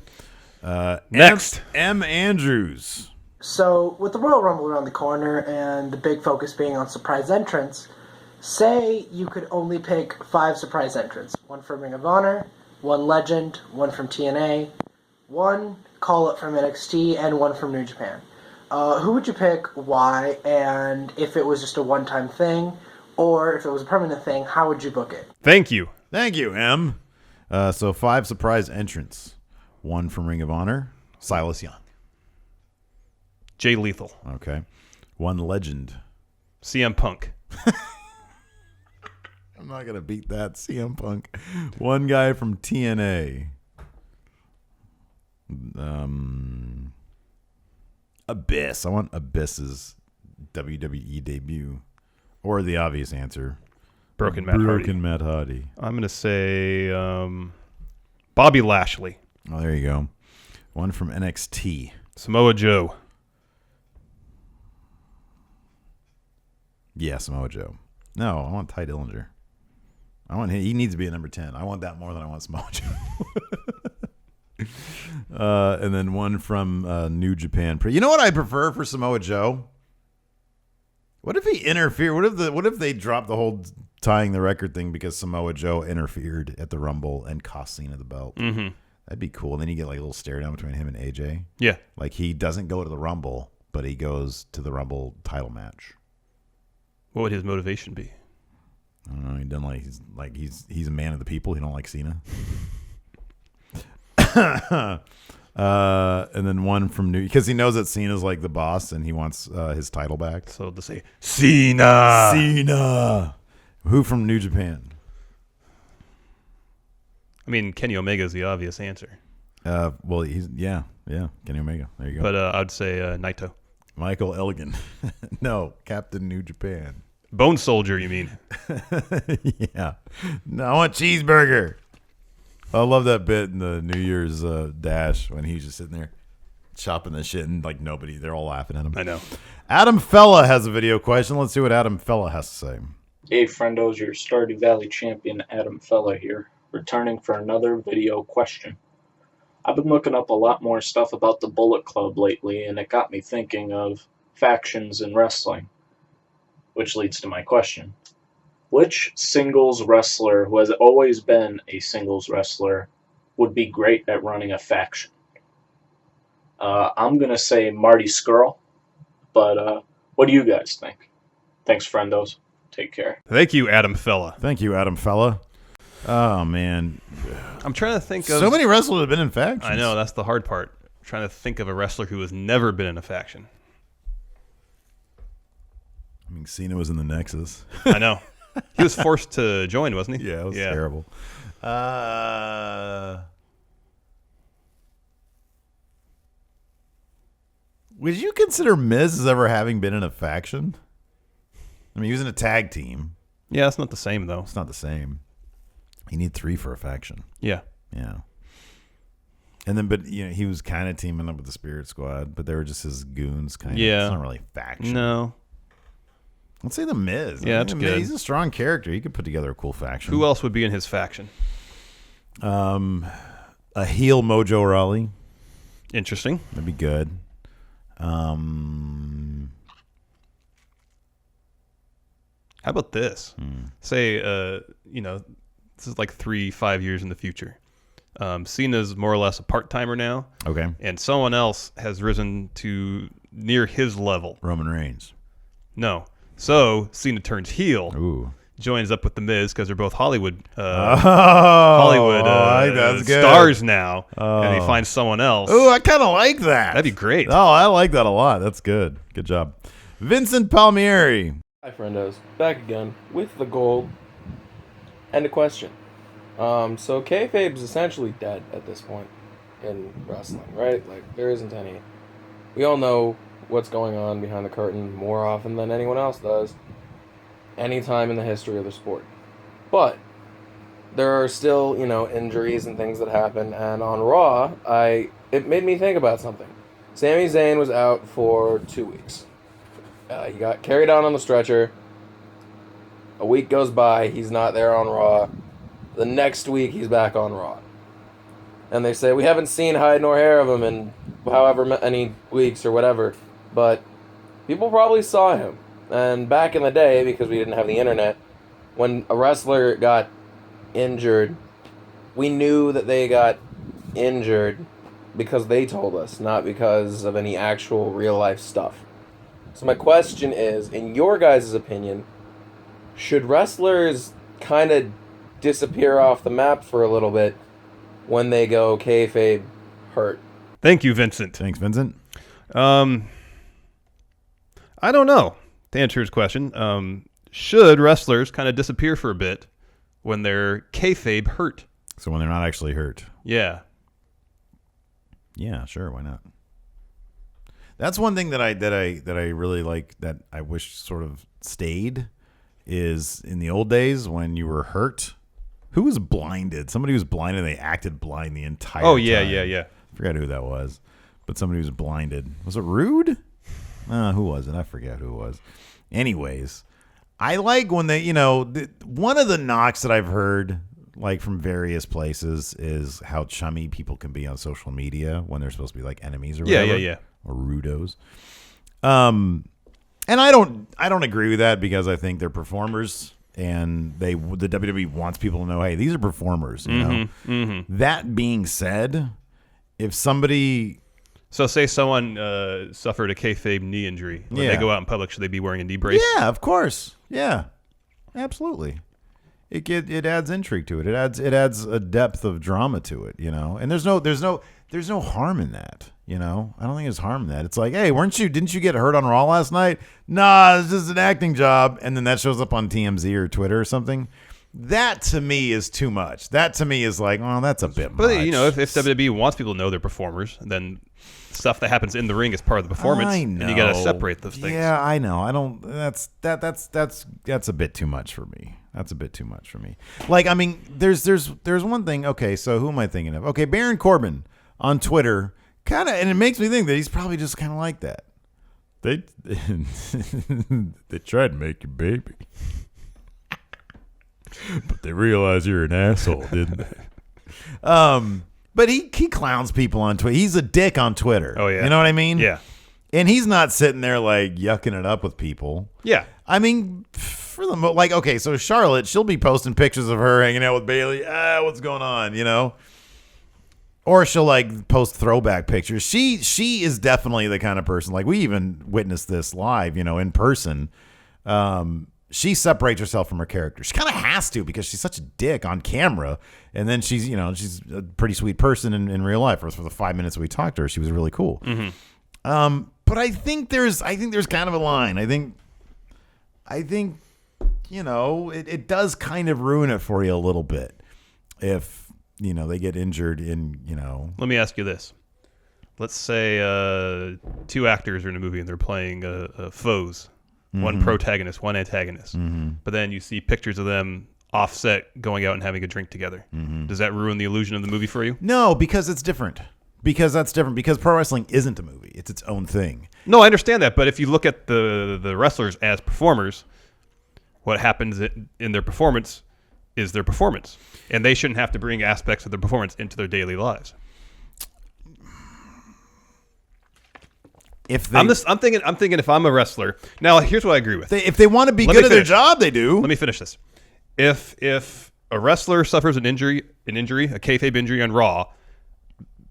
Next, M. Andrews. So, with the Royal Rumble around the corner and the big focus being on surprise entrants, say you could only pick 5 surprise entrants. 1 from Ring of Honor, 1 Legend, 1 from TNA, 1 call-up from NXT, and 1 from New Japan. Who would you pick, why, and if it was just a one-time thing, or if it was a permanent thing, how would you book it? Thank you. Thank you, M. So 5 surprise entrants. 1 from Ring of Honor, Silas Young. Jay Lethal. Okay. 1 Legend. CM Punk. I'm not going to beat that, CM Punk. 1 guy from TNA. Abyss. I want Abyss's WWE debut. Or the obvious answer. Broken Matt Hardy. I'm going to say Bobby Lashley. Oh, there you go. 1 from NXT. Samoa Joe. Yeah, Samoa Joe. No, I want Ty Dillinger. He needs to be at number 10. I want that more than I want Samoa Joe. And then 1 from New Japan. You know what I prefer for Samoa Joe? What if he interfered? What if they dropped the whole tying the record thing because Samoa Joe interfered at the Rumble and cost Cena the belt? Mm-hmm. That'd be cool. And then you get like a little stare down between him and AJ. Yeah. Like he doesn't go to the Rumble, but he goes to the Rumble title match. What would his motivation be? I don't know. He doesn't he's a man of the people. He don't like Cena. And then 1 from New, because he knows that Cena's like the boss and he wants his title back. So to say Cena. Who from New Japan? I mean, Kenny Omega is the obvious answer. Well, he's Kenny Omega. There you go. But I'd say Naito. Michael Elgin. No, Captain New Japan. Bone Soldier, you mean? Yeah. No, I want Cheeseburger. I love that bit in the New Year's Dash when he's just sitting there chopping the shit and like nobody, they're all laughing at him. I know. Adam Fella has a video question. Let's see what Adam Fella has to say. Hey, friendos, your Stardew Valley champion Adam Fella here, returning for another video question. I've been looking up a lot more stuff about the Bullet Club lately, and it got me thinking of factions in wrestling, which leads to my question. Which singles wrestler who has always been a singles wrestler would be great at running a faction? I'm going to say Marty Scurll, but what do you guys think? Thanks, friendos. Take care. Thank you, Adam Fella. Thank you, Adam Fella. Oh, man. I'm trying to think of... So many wrestlers have been in factions. I know, that's the hard part. I'm trying to think of a wrestler who has never been in a faction. I mean, Cena was in the Nexus. I know. He was forced to join, wasn't he? Yeah, it was terrible. Would you consider Miz as ever having been in a faction? I mean, he was in a tag team. Yeah, it's not the same, though. It's not the same. You need 3 for a faction. Yeah. Yeah. And then, but, you know, he was kind of teaming up with the Spirit Squad, but they were just his goons, kind of. Yeah. It's not really faction. No. Let's say the Miz. Yeah, that's good. He's a strong character. He could put together a cool faction. Who else would be in his faction? A heel Mojo Rawley. Interesting. That'd be good. How about this? Say, this is like 3-5 years in the future. Cena's more or less a part-timer now. Okay. And someone else has risen to near his level. Roman Reigns. No. So Cena turns heel. Ooh. joins up with the Miz because they're both Hollywood that's good. stars now, and he finds someone else. Oh, I kind of like that. That'd be great. Oh, I like that a lot. That's good. Good job. Vincent Palmieri. Hi, friendos. Back again with the gold and a question. So kayfabe's essentially dead at this point in wrestling, right? Like, there isn't any. We all know what's going on behind the curtain more often than anyone else does any time in the history of the sport. But there are still, injuries and things that happen, and on Raw, it made me think about something. Sami Zayn was out for 2 weeks. He got carried out on the stretcher. A week goes by, he's not there on Raw. The next week, he's back on Raw. And they say, we haven't seen hide nor hair of him in however many weeks or whatever. But people probably saw him. And back in the day, because we didn't have the internet, when a wrestler got injured, we knew that they got injured because they told us, not because of any actual real-life stuff. So my question is, in your guys' opinion, should wrestlers kind of disappear off the map for a little bit when they go kayfabe hurt? Thank you, Vincent. Thanks, Vincent. I don't know. To answer his question, should wrestlers kind of disappear for a bit when they're kayfabe hurt? So when they're not actually hurt. Yeah. Yeah, sure. Why not? That's one thing that I really like that I wish sort of stayed is in the old days when you were hurt. Who was blinded? Somebody was blinded and they acted blind the entire time. Oh, yeah. I forgot who that was. But somebody was blinded. Was it Rude? Who was it? I forget who it was. Anyways, I like when they, one of the knocks that I've heard like from various places is how chummy people can be on social media when they're supposed to be like enemies or whatever. Yeah. Or rudos. And I don't agree with that because I think they're performers and the WWE wants people to know, hey, these are performers, you know. Mm-hmm. That being said, if somebody So say someone suffered a kayfabe knee injury. When they go out in public, should they be wearing a knee brace? Yeah, of course. Yeah. Absolutely. It adds intrigue to it. It adds a depth of drama to it, And there's no harm in that, I don't think there's harm in that. It's like, hey, didn't you get hurt on Raw last night? Nah, it's just an acting job, and then that shows up on TMZ or Twitter or something. That to me is too much. That to me is like, oh, that's a bit much. But if WWE wants people to know they're performers, then stuff that happens in the ring is part of the performance. I know. And you got to separate those things. Yeah, I know. I don't. That's a bit too much for me. That's a bit too much for me. Like, I mean, there's one thing. Okay, so who am I thinking of? Okay, Baron Corbin on Twitter, kind of, and it makes me think that he's probably just kind of like that. They tried to make you baby. But they realize you're an asshole, didn't they? But he clowns people on Twitter. He's a dick on Twitter. Oh, yeah. You know what I mean? Yeah. And he's not sitting there, like, yucking it up with people. Yeah. I mean, for the like, okay, so Charlotte, she'll be posting pictures of her hanging out with Bayley. What's going on, Or she'll, like, post throwback pictures. She is definitely the kind of person, like, we even witnessed this live, in person. She separates herself from her character. She kind of has to because she's such a dick on camera. And then she's a pretty sweet person in real life. For the 5 minutes we talked to her, she was really cool. Mm-hmm. But I think there's kind of a line. I think it does kind of ruin it for you a little bit if they get injured in Let me ask you this. Let's say two actors are in a movie and they're playing foes. Mm-hmm. One protagonist, one antagonist. Mm-hmm. But then you see pictures of them offset going out and having a drink together. Mm-hmm. Does that ruin the illusion of the movie for you? No, because it's different. Because that's different. Because pro wrestling isn't a movie. It's its own thing. No, I understand that. But if you look at the wrestlers as performers, what happens in their performance is their performance. And they shouldn't have to bring aspects of their performance into their daily lives. I'm thinking if I'm a wrestler. Now, here's what I agree with. If they want to be good at their job, they do. Let me finish this. If a wrestler suffers an injury, a kayfabe injury on Raw,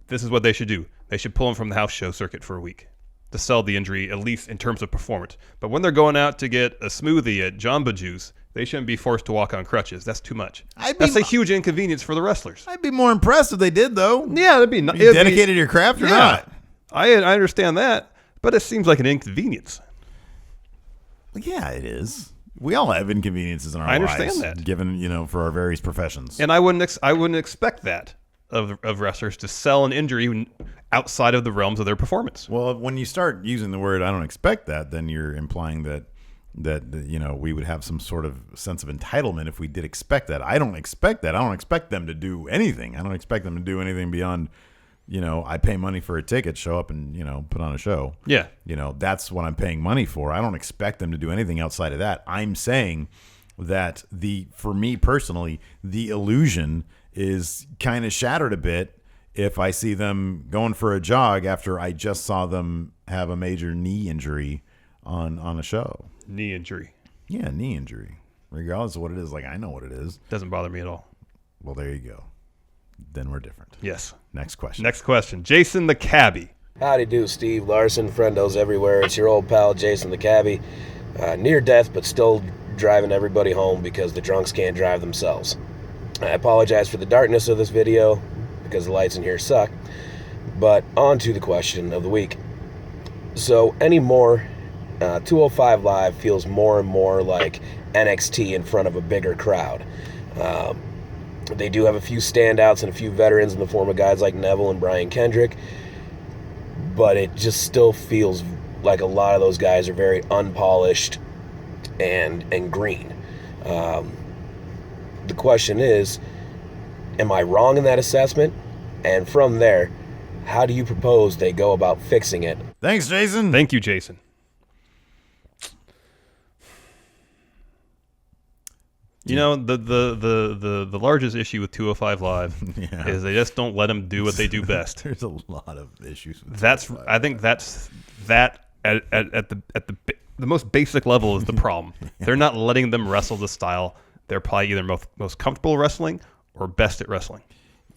this is what they should do. They should pull him from the house show circuit for a week to sell the injury, at least in terms of performance. But when they're going out to get a smoothie at Jamba Juice, They shouldn't be forced to walk on crutches. That's too much. I'd be- That's a huge inconvenience for the wrestlers. I'd be more impressed if they did, though. Yeah, that'd be You dedicated to your craft or not? I understand that, but it seems like an inconvenience. Well, yeah, it is. We all have inconveniences in our lives. I understand that. Given, for our various professions. And I wouldn't expect that of wrestlers to sell an injury outside of the realms of their performance. Well, when you start using the word "I don't expect that," then you're implying that we would have some sort of sense of entitlement if we did expect that. I don't expect that. I don't expect them to do anything. I don't expect them to do anything beyond, I pay money for a ticket, show up and, put on a show. Yeah. That's what I'm paying money for. I don't expect them to do anything outside of that. I'm saying that for me personally, the illusion is kind of shattered a bit if I see them going for a jog after I just saw them have a major knee injury on a show. Knee injury. Yeah, knee injury. Regardless of what it is, I know what it is. Doesn't bother me at all. Well, there you go. Then we're different. Yes. Next question. Jason the Cabbie. Howdy do, Steve, Larson, friendos everywhere. It's your old pal, Jason the Cabbie. Near death, but still driving everybody home because the drunks can't drive themselves. I apologize for the darkness of this video because the lights in here suck. But on to the question of the week. So anymore, 205 Live feels more and more like NXT in front of a bigger crowd. They do have a few standouts and a few veterans in the form of guys like Neville and Brian Kendrick, but it just still feels like a lot of those guys are very unpolished and green. The question is, am I wrong in that assessment? And from there, how do you propose they go about fixing it? Thanks, Jason. Thank you, Jason. The largest issue with 205 Live is they just don't let them do what they do best. There's a lot of issues with I think that's at the most basic level is the problem. They're not letting them wrestle the style they're probably either most comfortable wrestling or best at wrestling.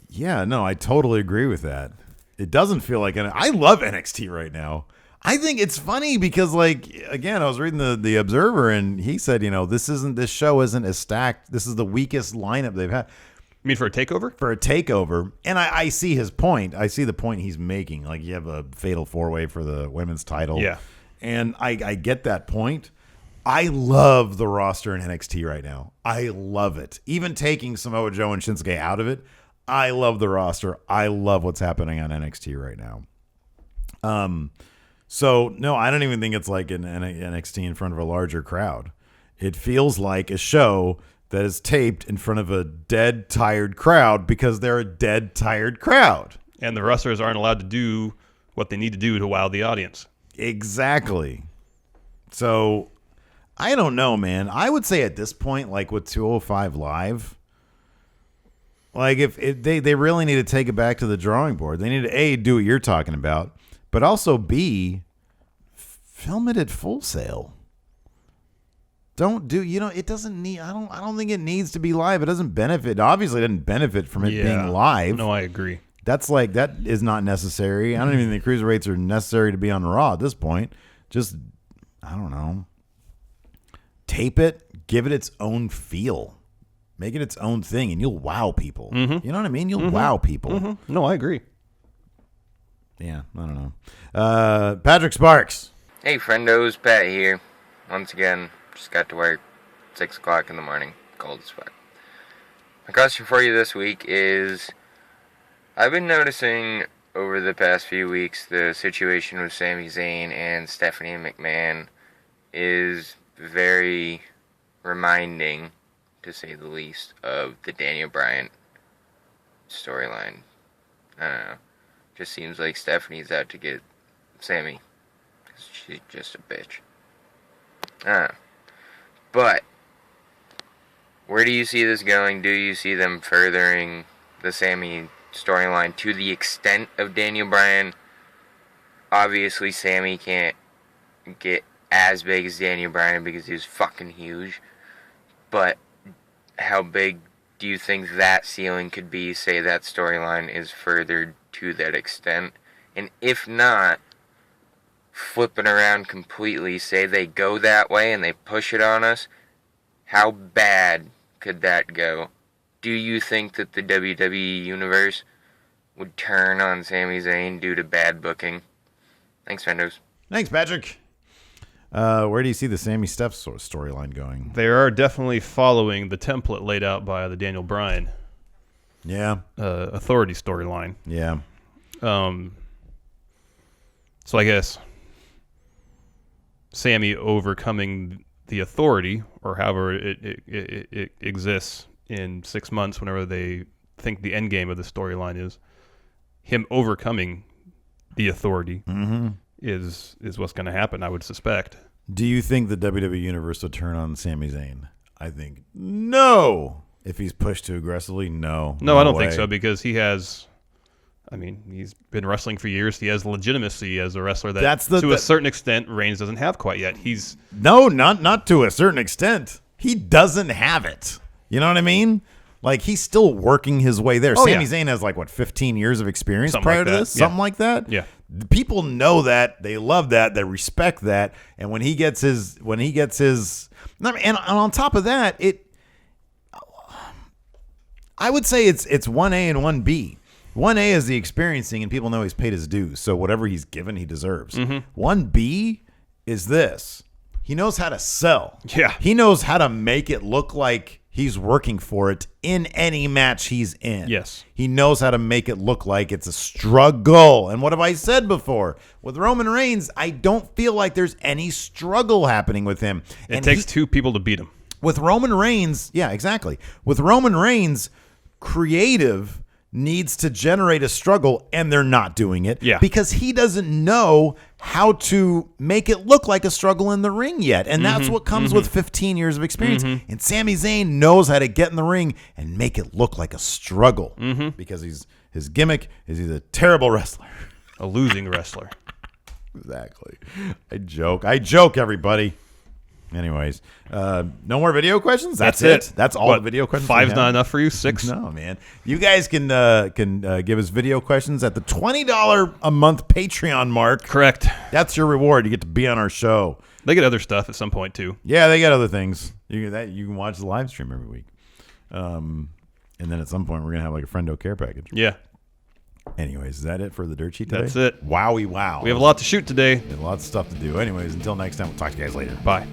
Yeah, no, I totally agree with that. It doesn't feel like I love NXT right now. I think it's funny because, again, I was reading the Observer and he said, this show isn't as stacked. This is the weakest lineup they've had. You mean for a takeover? For a takeover. And I see his point. I see the point he's making. You have a fatal four-way for the women's title. Yeah. And I get that point. I love the roster in NXT right now. I love it. Even taking Samoa Joe and Shinsuke out of it, I love the roster. I love what's happening on NXT right now. So, no, I don't even think it's like an NXT in front of a larger crowd. It feels like a show that is taped in front of a dead, tired crowd because they're a dead, tired crowd. And the wrestlers aren't allowed to do what they need to do to wow the audience. Exactly. So, I don't know, man. I would say at this point, with 205 Live, if they really need to take it back to the drawing board. They need to, A, do what you're talking about, but also, B, film it at Full Sail. Don't do, it doesn't need, I don't think it needs to be live. It doesn't benefit. Obviously, it doesn't benefit from it being live. No, I agree. That's that is not necessary. I don't even think cruiserweights are necessary to be on Raw at this point. Just, I don't know. Tape it, give it its own feel. Make it its own thing, and you'll wow people. Mm-hmm. You know what I mean? You'll wow people. Mm-hmm. No, I agree. Yeah, I don't know. Patrick Sparks. Hey, friendos, Pat here. Once again, just got to work, 6 o'clock in the morning, cold as fuck. My question for you this week is, I've been noticing over the past few weeks the situation with Sami Zayn and Stephanie McMahon is very reminding, to say the least, of the Daniel Bryan storyline. I don't know. Just seems like Stephanie's out to get Sami. She's just a bitch. I don't know. But, where do you see this going? Do you see them furthering the Sami storyline to the extent of Daniel Bryan? Obviously, Sami can't get as big as Daniel Bryan because he's fucking huge. But, how big do you think that ceiling could be, say that storyline is furthered to that extent? And if not, flipping around completely, say they go that way and they push it on us, how bad could that go? Do you think that the WWE Universe would turn on Sami Zayn due to bad booking? Thanks, Fendos. Thanks, Patrick. Where do you see the Sammy Steph's storyline going? They are definitely following the template laid out by the Daniel Bryan Authority storyline. Yeah. So I guess Sammy overcoming the Authority, or however it exists in 6 months, whenever they think the end game of the storyline is, him overcoming the Authority is what's going to happen, I would suspect. Do you think the WWE Universe would turn on Sami Zayn? I think no. If he's pushed too aggressively, no. No, I don't think so, because he has... I mean, he's been wrestling for years. He has legitimacy as a wrestler that, to a certain extent, Reigns doesn't have quite yet. No, not to a certain extent. He doesn't have it. You know what I mean? Like, he's still working his way there. Sami Zayn has, 15 years of experience prior to this? Something like that? Yeah. People know that. They love that. They respect that. And when he gets his, and on top of that, I would say it's 1A and 1B. 1A is the experiencing, and people know he's paid his dues. So whatever he's given, he deserves. 1B is this. He knows how to sell. Yeah. He knows how to make it look like he's working for it in any match he's in. Yes. He knows how to make it look like it's a struggle. And what have I said before? With Roman Reigns, I don't feel like there's any struggle happening with him. It takes two people to beat him. With Roman Reigns, yeah, exactly. With Roman Reigns, creative needs to generate a struggle, and they're not doing it because he doesn't know how to make it look like a struggle in the ring yet. And that's what comes with 15 years of experience. And Sami Zayn knows how to get in the ring and make it look like a struggle because his gimmick is he's a terrible wrestler. A losing wrestler. Exactly. I joke, everybody. Anyways, no more video questions? That's it. That's all the video questions. 5's not enough for you? 6? No, man. You guys can give us video questions at the $20 a month Patreon mark. Correct. That's your reward. You get to be on our show. They get other stuff at some point too. Yeah, they get other things. You can watch the live stream every week. And then at some point we're gonna have a friendo care package. Yeah. Anyways, is that it for the dirt sheet today? That's it. Wowie wow. We have a lot to shoot today. We have lots of stuff to do. Anyways, until next time, we'll talk to you guys later. Bye.